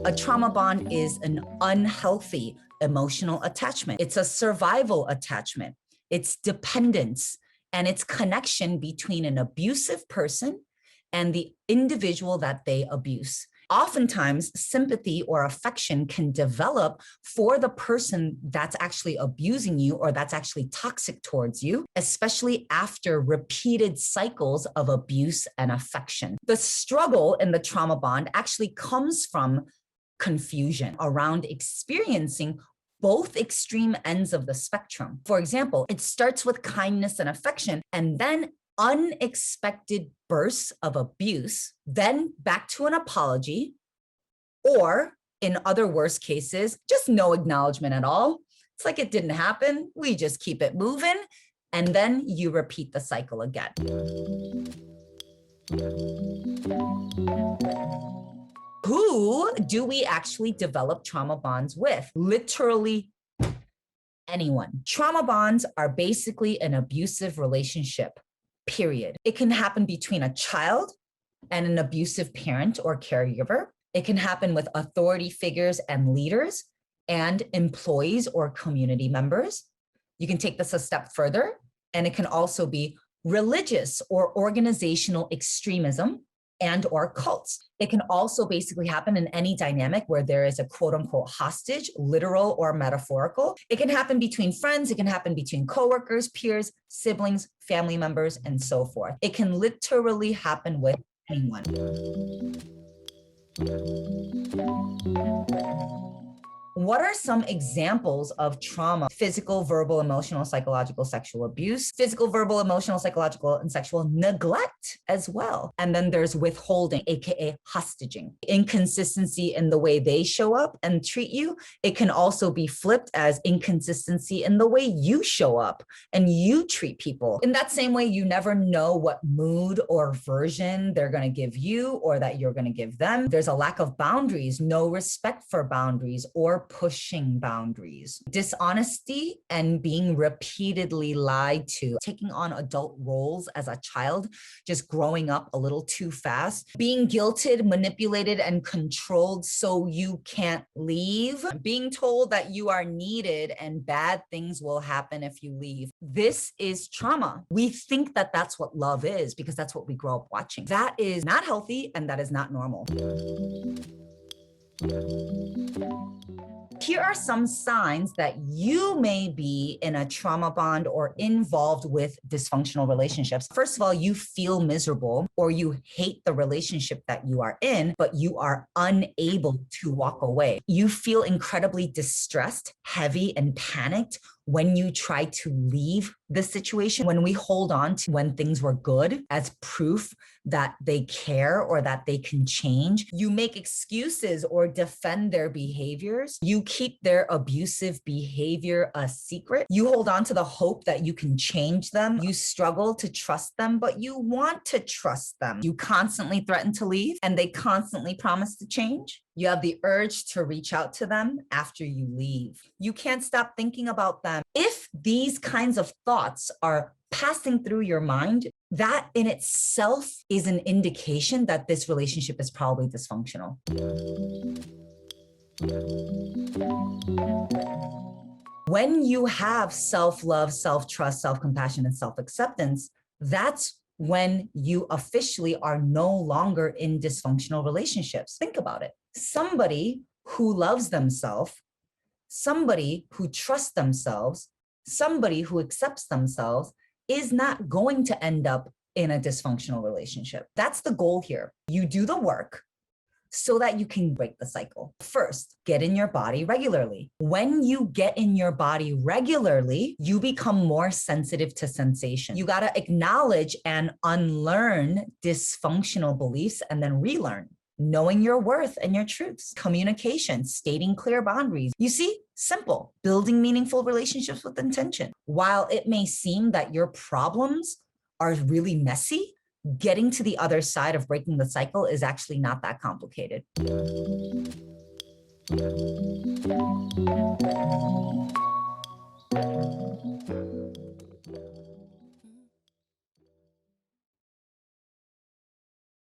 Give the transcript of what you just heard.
A trauma bond is an unhealthy emotional attachment. It's a survival attachment. It's dependence, and it's connection between an abusive person and the individual that they abuse. Oftentimes, sympathy or affection can develop for the person that's actually abusing you or that's actually toxic towards you, especially after repeated cycles of abuse and affection. The struggle in the trauma bond actually comes from confusion around experiencing both extreme ends of the spectrum. For example, it starts with kindness and affection, and then unexpected bursts of abuse, then back to an apology, or in other worst cases, just no acknowledgement at all. It's like it didn't happen. We just keep it moving. And then you repeat the cycle again. Who do we actually develop trauma bonds with? Literally anyone. Trauma bonds are basically an abusive relationship, period. It can happen between a child and an abusive parent or caregiver. It can happen with authority figures and leaders and employees or community members. You can take this a step further, and it can also be religious or organizational extremism and or cults. It can also basically happen in any dynamic where there is a quote unquote hostage, literal or metaphorical. It can happen between friends. It can happen between coworkers, peers, siblings, family members, and so forth. It can literally happen with anyone. What are some examples of trauma? Physical, verbal, emotional, psychological, sexual abuse, physical, verbal, emotional, psychological, and sexual neglect as well. And then there's withholding, AKA hostage, inconsistency in the way they show up and treat you. It can also be flipped as inconsistency in the way you show up and you treat people. In that same way, you never know what mood or version they're going to give you or that you're going to give them. There's a lack of boundaries, no respect for boundaries, or pushing boundaries, dishonesty and being repeatedly lied to, taking on adult roles as a child, just growing up a little too fast, being guilted, manipulated, and controlled so you can't leave, being told that you are needed and bad things will happen if you leave. This is trauma. We think that that's what love is because that's what we grow up watching. That is not healthy and that is not normal. Here are some signs that you may be in a trauma bond or involved with dysfunctional relationships. First of all, you feel miserable or you hate the relationship that you are in, but you are unable to walk away. You feel incredibly distressed, heavy, and panicked when you try to leave the situation, when we hold on to when things were good as proof that they care or that they can change. You make excuses or defend their behaviors. You keep their abusive behavior a secret. You hold on to the hope that you can change them. You struggle to trust them, but you want to trust them. You constantly threaten to leave and they constantly promise to change. You have the urge to reach out to them after you leave. You can't stop thinking about them. If these kinds of thoughts are passing through your mind, that in itself is an indication that this relationship is probably dysfunctional. When you have self-love, self-trust, self-compassion, and self-acceptance, that's when you officially are no longer in dysfunctional relationships. Think about it. Somebody who loves themselves, somebody who trusts themselves, somebody who accepts themselves is not going to end up in a dysfunctional relationship. That's the goal here. You do the work so that you can break the cycle. First, get in your body regularly. When you get in your body regularly, you become more sensitive to sensation. You got to acknowledge and unlearn dysfunctional beliefs and then relearn. Knowing your worth and your truths, communication, stating clear boundaries. You see, simple, building meaningful relationships with intention. While it may seem that your problems are really messy, getting to the other side of breaking the cycle is actually not that complicated.